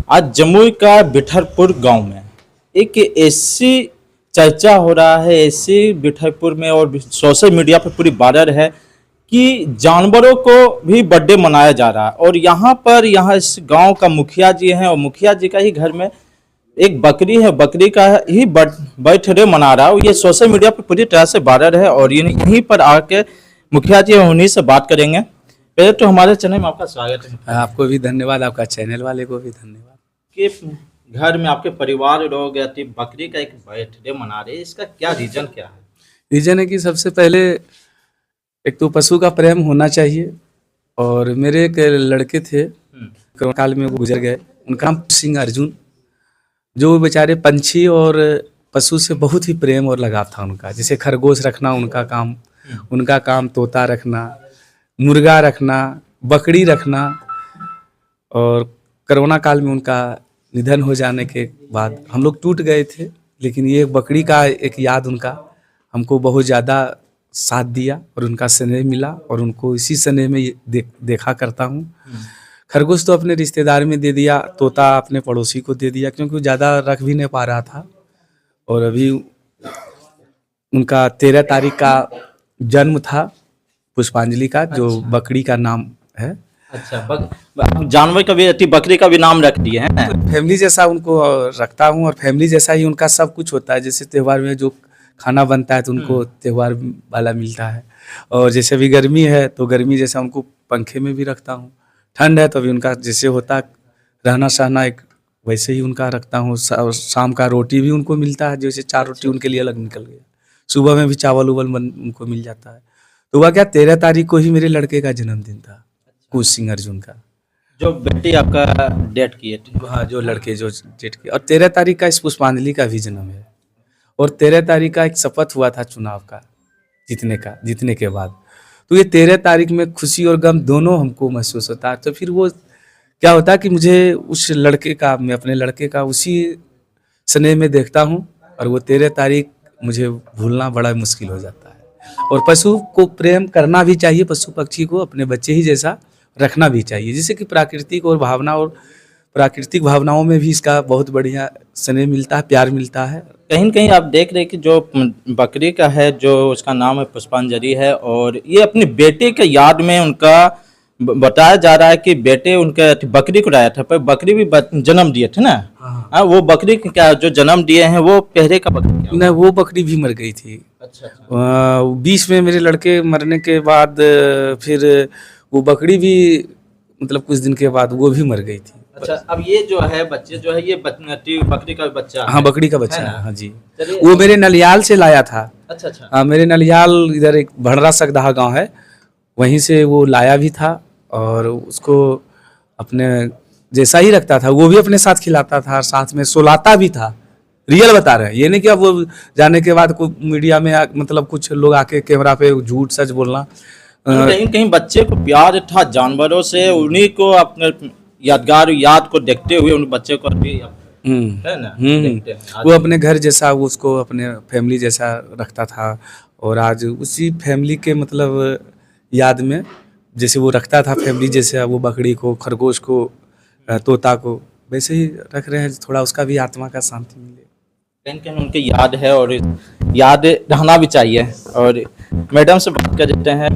आज जमुई का बिठरपुर गांव में एक ऐसी चर्चा हो रहा है, ऐसी बिठरपुर में और सोशल मीडिया पर पूरी वायरल है कि जानवरों को भी बर्थडे मनाया जा रहा है। और यहाँ इस गांव का मुखिया जी हैं और मुखिया जी का ही घर में एक बकरी है, बकरी का ही बर्थडे मना रहा है। ये सोशल मीडिया पर पूरी तरह से वायरल है और यहीं पर आके मुखिया जी उन्हीं से बात करेंगे। पहले तो हमारे चैनल में आपका स्वागत है। आपको भी धन्यवाद, आपका चैनल वाले को भी धन्यवाद। कि घर में आपके परिवार लोग बकरी का एक बर्थडे मना रहे हैं, इसका क्या रीजन क्या है? रीजन है कि सबसे पहले एक तो पशु का प्रेम होना चाहिए। और मेरे एक लड़के थे, कोरोना काल में वो गुजर गए। उनका नाम सिंह अर्जुन, जो बेचारे पंछी और पशु से बहुत ही प्रेम और लगाव था उनका। जैसे खरगोश रखना उनका काम तोता रखना, मुर्गा रखना, बकरी रखना। और कोरोना काल में उनका निधन हो जाने के बाद हम लोग टूट गए थे, लेकिन ये बकरी का एक याद उनका हमको बहुत ज़्यादा साथ दिया और उनका स्नेह मिला और उनको इसी स्नेह में देखा करता हूँ। खरगोश तो अपने रिश्तेदार में दे दिया, तोता अपने पड़ोसी को दे दिया, क्योंकि ज़्यादा रख भी नहीं पा रहा था। और अभी उनका 13 तारीख का जन्म था, पुष्पांजलि का, जो बकरी का नाम है। अच्छा, जानवर का भी, बकरी का भी नाम रख दिए हैं। तो फैमिली जैसा उनको रखता हूँ और फैमिली जैसा ही उनका सब कुछ होता है। जैसे त्यौहार में जो खाना बनता है तो उनको त्यौहार वाला मिलता है। और जैसे अभी गर्मी है तो गर्मी जैसा उनको पंखे में भी रखता हूँ। ठंड है तो अभी उनका जैसे होता रहना सहना एक वैसे ही उनका रखता हूँ। शाम का रोटी भी उनको मिलता है, जैसे 4 रोटी उनके लिए अलग निकल गया। सुबह में भी चावल उवल उनको मिल जाता है। तो वह क्या 13 तारीख को ही मेरे लड़के का जन्मदिन था, कुछ सिंह अर्जुन का, जो बेटी आपका डेट किए थे। हाँ, जो लड़के जो डेट किए। और 13 तारीख का इस पुष्पांजलि का भी जन्म है। और 13 तारीख का एक शपथ हुआ था चुनाव का, जीतने के बाद। तो ये 13 तारीख में खुशी और गम दोनों हमको महसूस होता है। तो फिर वो क्या होता है कि मुझे उस लड़के का, मैं अपने लड़के का उसी स्नेह में देखता हूँ और वो 13 तारीख मुझे भूलना बड़ा मुश्किल हो जाता है। और पशु को प्रेम करना भी चाहिए, पशु पक्षी को अपने बच्चे ही जैसा रखना भी चाहिए। जैसे कि प्राकृतिक प्राकृतिक भावनाओं में भी इसका बहुत बढ़िया स्नेह मिलता है, प्यार मिलता है। कहीं न कहीं आप देख रहे हैं कि जो बकरी का है, जो उसका नाम है पुष्पांजलि है, और ये अपनी बेटे के याद में उनका बताया जा रहा है कि बेटे उनके बकरी को लाया था, पर बकरी भी जन्म दिए थे ना। हाँ, वो बकरी क्या जो जन्म दिए हैं वो पहले का बकरी नहीं, वो बकरी भी मर गई थी। अच्छा। 20 में मेरे लड़के मरने के बाद फिर वो बकरी भी मतलब कुछ दिन के बाद वो भी मर गई थी। अच्छा, अब ये जो है बच्चे जो है ये बकरी का बच्चा हाँ, बकरी का बच्चा है। हाँ जी, वो वो मेरे नलियाल से लाया था। अच्छा। हाँ, मेरे नलियाल इधर एक भड़रा सकदहा गांव है, वहीं से वो लाया भी था। और उसको अपने जैसा ही रखता था, वो भी अपने साथ खिलाता था, साथ में सुलाता भी था। रियल बता रहे हैं, ये नहीं कि अब वो जाने के बाद कोई मीडिया में मतलब कुछ लोग आके कैमरा पे झूठ सच बोलना। कहीं बच्चे को प्यार था जानवरों से, उन्हीं को अपने याद को देखते हुए उन बच्चे को अभी है ना देखते हैं। वो अपने घर जैसा, वो उसको अपने फैमिली जैसा रखता था। और आज उसी फैमिली के मतलब याद में जैसे वो रखता था फैमिली जैसे, वो बकरी को, खरगोश को, तोता को वैसे ही रख रहे हैं। थोड़ा उसका भी आत्मा का शांति मिले। कहीं कहीं उनकी याद है और याद रहना भी चाहिए। और मैडम से बात कर देते हैं।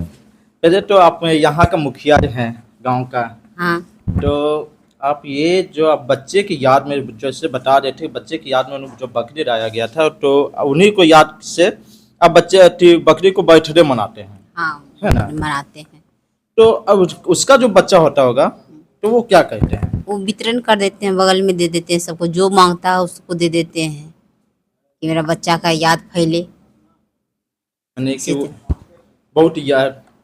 पहले तो आप यहाँ का मुखिया हैं गांव का। हाँ। तो आप ये जो आप बच्चे की याद में जैसे बता रहे थे, बच्चे की याद में जो बकरी लाया गया था, तो उन्हीं को याद से आप बच्चे बकरी को बर्थडे मनाते हैं। हाँ, है ना, मनाते हैं। तो अब उसका जो बच्चा होता होगा तो वो क्या कहते हैं? वो वितरण कर देते हैं, बगल में दे देते हैं, सबको जो मांगता है उसको दे देते हैं कि मेरा बच्चा का याद फैले। यानी कि वो बहुत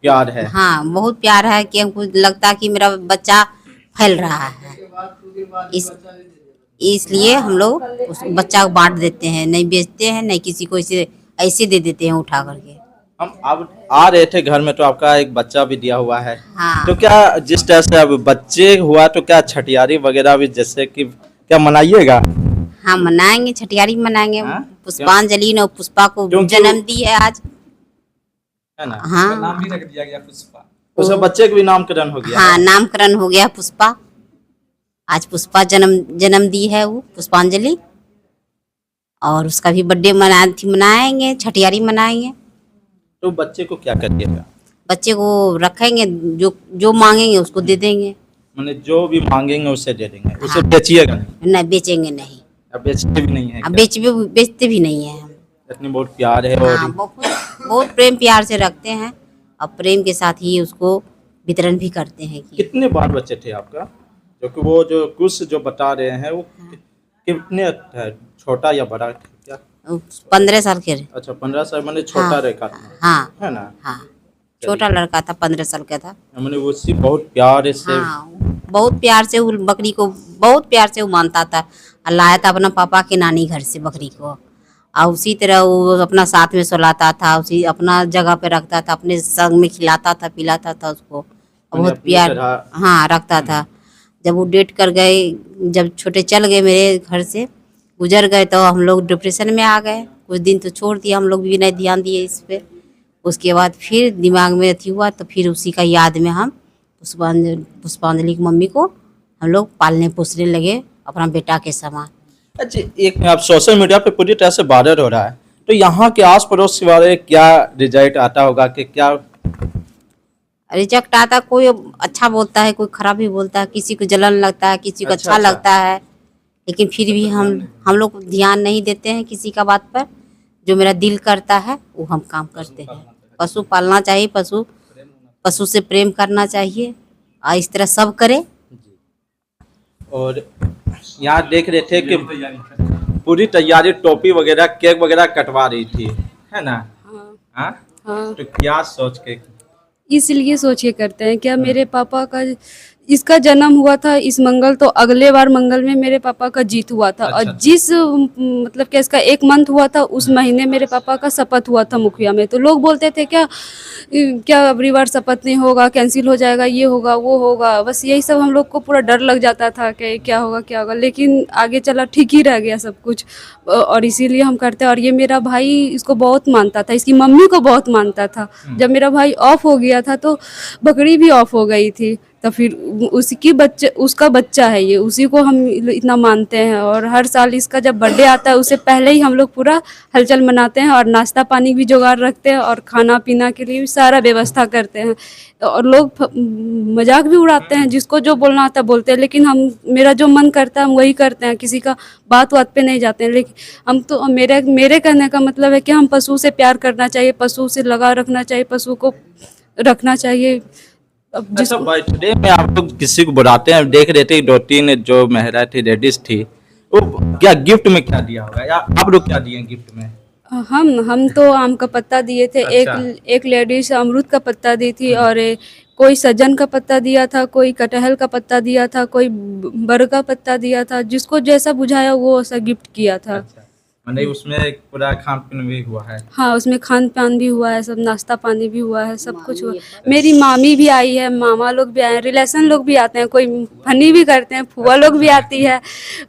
प्यार है। हाँ, बहुत प्यार है कि हमको लगता है कि मेरा बच्चा फैल रहा है। इसलिए हम लोग उस बच्चा को बांट देते हैं, नहीं बेचते हैं, नहीं किसी को ऐसे दे देते हैं उठा करके। हम अब आ रहे थे घर में तो आपका एक बच्चा भी दिया हुआ है। हाँ। तो क्या जिस तरह से अब बच्चे हुआ तो क्या छठियारी वगैरह भी जैसे कि क्या मनाइएगा? हाँ, मनाएंगे, छठियारी मनाएंगे। पुष्पांजलि ने पुष्पा को जन्म दी है आज, है ना। हाँ, नाम भी रख दिया गया पुष्पा। उसका बच्चे का भी नामकरण हो गया। हाँ, नामकरण हो गया पुष्पा। आज पुष्पा जन्म दी है, वो पुष्पांजलि, और उसका भी बर्थडे मनाएंगे, छठियारी मनाएंगे। तो बच्चे को क्या करिएगा? बच्चे को रखेंगे, जो मांगेंगे उसको दे देंगे। मैंने जो भी मांगेंगे उसे दे देंगे, उसे हाँ। बेचिएगा नहीं? नहीं, बेचेंगे नहीं। अब बेचते भी नहीं है अब क्या? बेचते भी नहीं है हम। इतनी बहुत प्यार है हाँ, और बहुत प्रेम प्यार से रखते हैं, और प्रेम के साथ ही उसको वितरण भी करते हैं कि कितने बाल बच्चे थे आपका? जो कि वो जो कुछ जो बता रहे हैं वो कितने है, छोटा या बड़ा क्या? 15 साल के। अच्छा 15 साल, मैंने छोटा हाँ, रखा था, हाँ है ना? हाँ, छोटा लड़का था, 15 साल का था। मैंने उसी बहुत प्यार से हाँ, बहुत प्यार से वो बकरी को बहुत प्यार से वो मानता था, और लाया था अपना पापा के नानी घर से बकरी को, और उसी तरह वो अपना साथ में सुलाता था, उसी अपना जगह पे रखता था, अपने संग में खिलाता था, पिलाता था उसको, और बहुत अपनी प्यार तरह- हाँ रखता था। जब वो डेट कर गए, जब छोटे चल गए मेरे घर से, गुजर गए, तो हम लोग डिप्रेशन में आ गए। कुछ दिन तो छोड़ दिया, हम लोग भी नहीं ध्यान दिए इस पे। उसके बाद फिर दिमाग में अथी हुआ, तो फिर उसी का याद में हम पुष्पांजलि की मम्मी को हम लोग पालने पोसने लगे अपना बेटा के समान। अच्छा, एक आप सोशल मीडिया पे पूरी तरह से वायरल हो रहा है, तो यहाँ के आस पड़ोस वाले क्या रिजल्ट आता होगा कि क्या? रिजेक्ट आता, कोई अच्छा बोलता है, कोई खराब भी बोलता है, किसी को जलन लगता है, किसी को अच्छा, अच्छा लगता है, लेकिन फिर भी हम लोग ध्यान नहीं देते हैं किसी का बात पर। जो मेरा दिल करता है वो हम काम करते हैं। पशु पालना चाहिए, पशु से प्रेम करना चाहिए, और इस तरह सब करे। और यहाँ देख रहे थे कि पूरी तैयारी, टोपी वगैरह, केक वगैरह कटवा रही थी, है ना? हाँ? हाँ, तो क्या सोच के? इसलिए सोच के करते हैं क्या मेरे पापा का इसका जन्म हुआ था इस मंगल, तो अगले बार मंगल में मेरे पापा का जीत हुआ था। अच्छा। और जिस मतलब क्या इसका 1 मंथ हुआ था, उस महीने मेरे पापा का शपथ हुआ था मुखिया में। तो लोग बोलते थे क्या अगली बार शपथ नहीं होगा, कैंसिल हो जाएगा, ये होगा वो होगा, बस यही सब हम लोग को पूरा डर लग जाता था कि क्या होगा क्या होगा। लेकिन आगे चला ठीक ही रह गया सब कुछ, और इसीलिए हम करते हैं। और ये मेरा भाई इसको बहुत मानता था, इसकी मम्मी को बहुत मानता था। जब मेरा भाई ऑफ हो गया था तो बकरी भी ऑफ हो गई थी, तो फिर उसका बच्चा है ये, उसी को हम इतना मानते हैं। और हर साल इसका जब बर्थडे आता है उससे पहले ही हम लोग पूरा हलचल मनाते हैं, और नाश्ता पानी भी जुगाड़ रखते हैं, और खाना पीना के लिए भी सारा व्यवस्था करते हैं। और लोग मजाक भी उड़ाते हैं, जिसको जो बोलना आता है बोलते हैं, लेकिन मेरा जो मन करता है हम वही करते हैं, किसी का बात पे नहीं जाते हैं। लेकिन हम तो मेरे कहने का मतलब है कि हम पशु से प्यार करना चाहिए, पशु से लगाव रखना चाहिए, पशु को रखना चाहिए। अच्छा, बर्थडे में आप लोग किसी को बुलाते हैं? देख रहे थे 2-3 जो महिला थी, लेडीज थी, वो क्या गिफ्ट में क्या दिया होगा, या आप लोग क्या दिए गिफ्ट में? हम तो आम का पत्ता दिए थे। अच्छा। एक लेडीज अमरूद का पत्ता दी थी, और कोई सज्जन का पत्ता दिया था, कोई कटहल का पत्ता दिया था, कोई बर का पत्ता दिया था। जिसको जैसा बुझाया वो ऐसा गिफ्ट किया था। अच्छा, मैंने उसमें पूरा खान पीन भी हुआ है? हाँ, उसमें खान पान भी हुआ है, सब नाश्ता पानी भी हुआ है, सब कुछ हुआ। मेरी मामी भी आई है, मामा लोग भी आए हैं, रिलेशन लोग भी आते हैं, कोई फनी भी करते हैं, फुआ लोग भी आती है,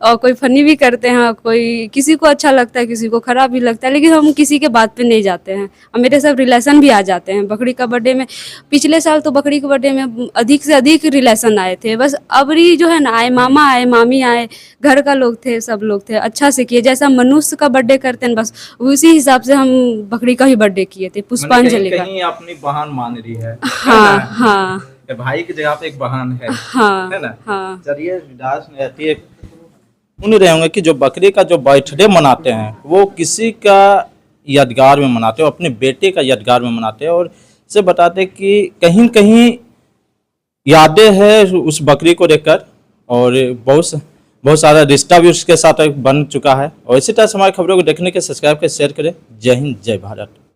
और कोई फनी भी करते हैं, कोई किसी को अच्छा लगता है, किसी को खराब भी लगता है, लेकिन हम किसी के बात पे नहीं जाते हैं। और मेरे सब रिलेशन भी आ जाते हैं। बकरी का बर्थडे में, पिछले साल तो बकरी के बर्थडे में अधिक से अधिक रिलेशन आए थे। बस अबरी जो है ना, आए मामा, आए मामी, आए घर का लोग थे, सब लोग थे, अच्छा से किए। जैसा मनुष्य का बर्थडे करते हैं बस उसी हिसाब से हम बकरी का ही बर्थडे किए थे, पुष्पांजलि का। कहीं अपनी बहन मान रही है? हाँ हाँ कि भाई की जगह पे एक बहन है, हाँ है ना? हाँ। चलिए, विदास में रहती है, सुन रहे होंगे कि जो बकरी का जो बर्थडे मनाते हैं वो किसी का यादगार में मनाते हैं, अपने बेटे का यादगार में मनाते हैं, और इसे बताते हैं कि कहीं न कहीं यादें हैं उस बकरी को लेकर, और बहुत सारा रिश्ता भी उसके साथ बन चुका है। और इसी तरह से हमारी खबरों को देखने के सब्सक्राइब करें, शेयर करें। जय हिंद, जय भारत।